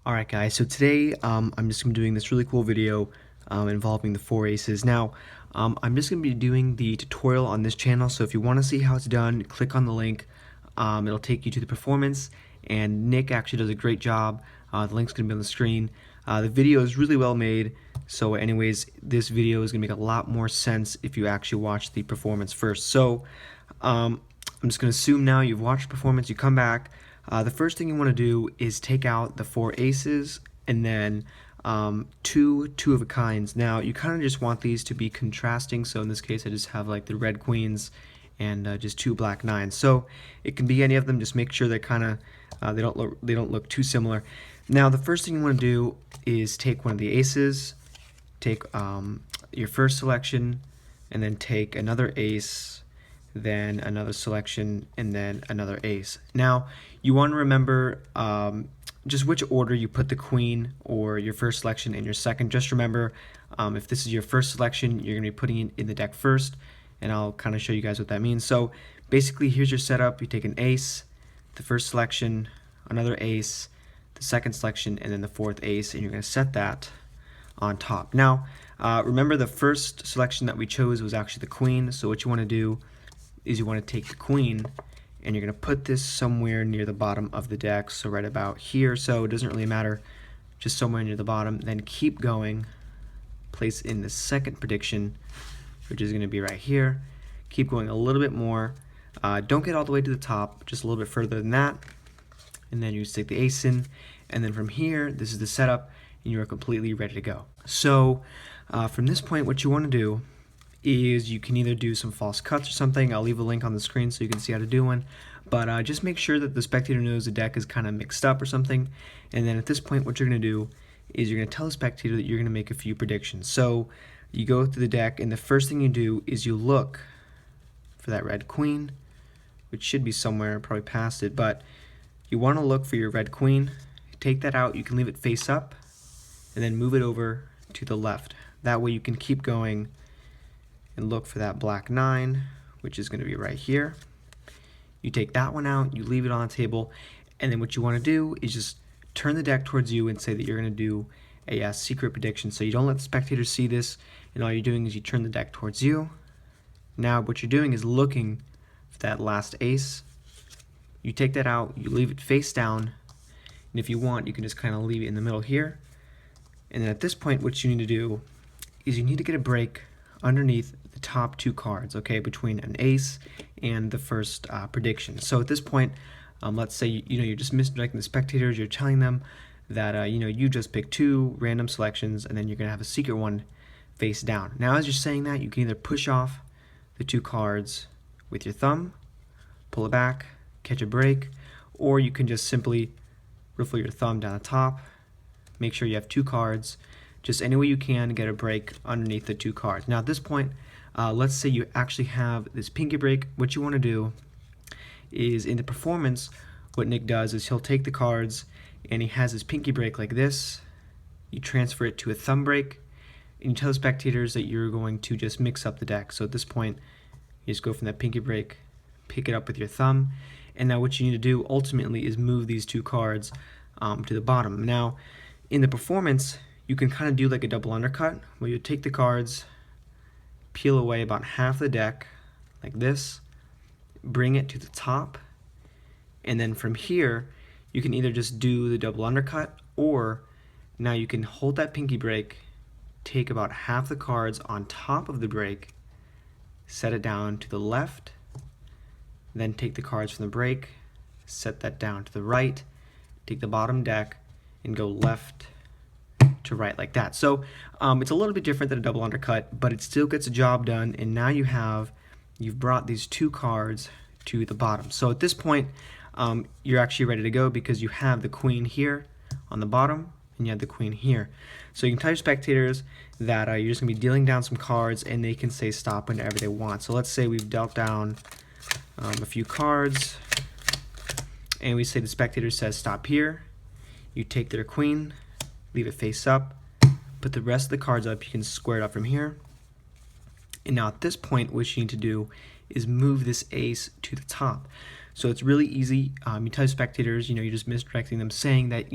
Alright guys, so today I'm just going to be doing this really cool video involving the 4 aces. Now, I'm just going to be doing the tutorial on this channel, so if you want to see how it's done, click on the link. It'll take you to the performance, and Nick actually does a great job. The link's going to be on the screen. The video is really well made, so anyways, this video is going to make a lot more sense if you actually watch the performance first. So, I'm just going to assume now you've watched the performance, you come back. The first thing you want to do is take out the 4 aces and then two of a kinds. Now you kind of just want these to be contrasting, so in this case I just have like the red queens and just 2 black nines. So it can be any of them, just make sure they kind of they don't look too similar. Now the first thing you want to do is take one of the aces, take your first selection, and then take another ace, then another selection, and then another ace. Now you want to remember just which order you put the queen or your first selection and your second. Just remember, if this is your first selection, you're going to be putting it in the deck first, and I'll kind of show you guys what that means. So basically, here's your setup. You take an ace, the first selection, another ace, the second selection, and then the 4th ace, and you're going to set that on top. Now remember, the first selection that we chose was actually the queen, so what you want to do is you want to take the queen and you're going to put this somewhere near the bottom of the deck, so right about here. So it doesn't really matter, just somewhere near the bottom. Then keep going, place in the second prediction, which is going to be right here. Keep going a little bit more, don't get all the way to the top, just a little bit further than that, and then you stick the ace in, and then from here, this is the setup, and you are completely ready to go. So from this point, what you want to do is you can either do some false cuts or something. I'll leave a link on the screen so you can see how to do one, but just make sure that the spectator knows the deck is kind of mixed up or something. And then at this point, what you're going to do is you're going to tell the spectator that you're going to make a few predictions. So you go through the deck, and the first thing you do is you look for that red queen, which should be somewhere, probably past it, but you want to look for your red queen. Take that out, you can leave it face up, and then move it over to the left. That way you can keep going and look for that black 9, which is going to be right here. You take that one out, you leave it on the table, and then what you want to do is just turn the deck towards you and say that you're going to do a secret prediction. So you don't let the spectators see this, and all you're doing is you turn the deck towards you. Now what you're doing is looking for that last ace. You take that out, you leave it face down, and if you want, you can just kind of leave it in the middle here. And then at this point, what you need to do is you need to get a break underneath the top 2 cards, okay, between an ace and the first prediction. So at this point, let's say you're just misdirecting the spectators. You're telling them that you just picked 2 random selections, and then you're gonna have a secret one face down. Now, as you're saying that, you can either push off the 2 cards with your thumb, pull it back, catch a break, or you can just simply riffle your thumb down the top. Make sure you have 2 cards. Just any way you can get a break underneath the 2 cards. Now at this point, let's say you actually have this pinky break. What you want to do is, in the performance, what Nick does is he'll take the cards and he has his pinky break like this. You transfer it to a thumb break, and you tell the spectators that you're going to just mix up the deck. So at this point, you just go from that pinky break, pick it up with your thumb, and now what you need to do ultimately is move these 2 cards to the bottom. Now in the performance, you can kind of do like a double undercut, where you take the cards, peel away about half the deck, like this, bring it to the top, and then from here, you can either just do the double undercut, or now you can hold that pinky break, take about half the cards on top of the break, set it down to the left, then take the cards from the break, set that down to the right, take the bottom deck, and go left to right like that. So it's a little bit different than a double undercut, but it still gets a job done, and now you've brought these 2 cards to the bottom. So at this point, you're actually ready to go, because you have the queen here on the bottom and you have the queen here. So you can tell your spectators that you're just going to be dealing down some cards, and they can say stop whenever they want. So let's say we've dealt down a few cards, and we say the spectator says stop here. You take their queen, leave it face up, put the rest of the cards up. You can square it up from here. And now at this point, what you need to do is move this ace to the top. So it's really easy. You tell spectators, you're just misdirecting them, saying that,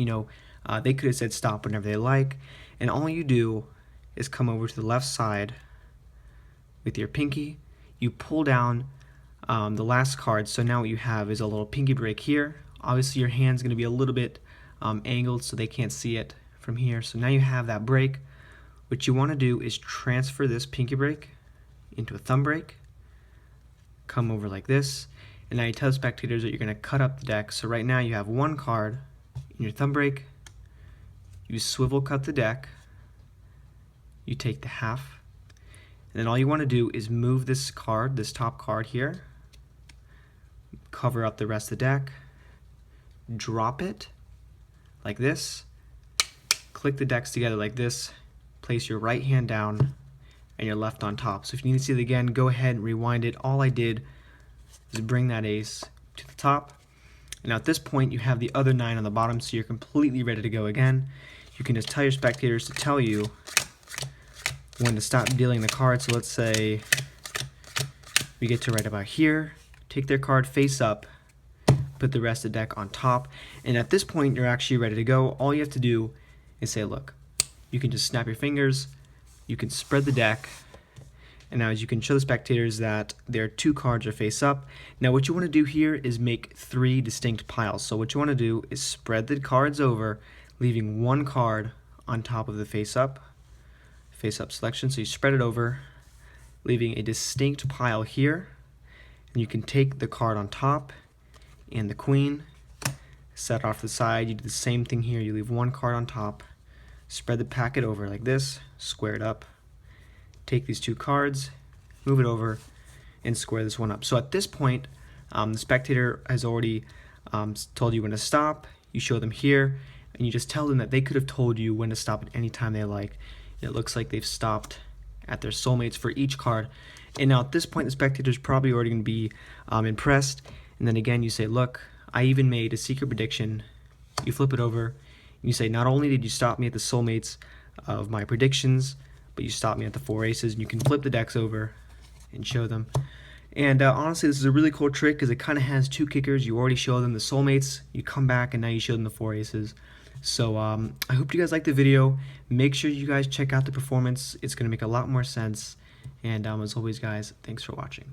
they could have said stop whenever they like. And all you do is come over to the left side with your pinky. You pull down the last card. So now what you have is a little pinky break here. Obviously your hand's going to be a little bit angled so they can't see it from here. So now you have that break. What you want to do is transfer this pinky break into a thumb break. Come over like this. And now you tell the spectators that you're going to cut up the deck. So right now you have one card in your thumb break. You swivel cut the deck. You take the half. And then all you want to do is move this card, this top card here. Cover up the rest of the deck. Drop it like this. Click the decks together like this. Place your right hand down and your left on top. So if you need to see it again, go ahead and rewind it. All I did is bring that ace to the top. And now at this point you have the other 9 on the bottom, so you're completely ready to go again. You can just tell your spectators to tell you when to stop dealing the card. So let's say we get to right about here, take their card face up, put the rest of the deck on top, and at this point you're actually ready to go. All you have to do is say, look, you can just snap your fingers, you can spread the deck, and now as you can show the spectators that their 2 cards are face up. Now what you want to do here is make 3 distinct piles. So what you want to do is spread the cards over, leaving 1 card on top of the face up selection. So you spread it over, leaving a distinct pile here, and you can take the card on top and the queen, set off to the side. You do the same thing here. You leave 1 card on top, spread the packet over like this, square it up, take these 2 cards, move it over, and square this one up. So at this point, the spectator has already told you when to stop. You show them here, and you just tell them that they could have told you when to stop at any time they like. It looks like they've stopped at their soulmates for each card. And now at this point, the spectator's probably already going to be impressed. And then again, you say, look, I even made a secret prediction. You flip it over, and you say, not only did you stop me at the soulmates of my predictions, but you stopped me at the 4 aces. And you can flip the decks over and show them. And honestly, this is a really cool trick because it kind of has 2 kickers. You already show them the soulmates, you come back, and now you show them the 4 aces. So I hope you guys liked the video. Make sure you guys check out the performance. It's going to make a lot more sense. And as always, guys, thanks for watching.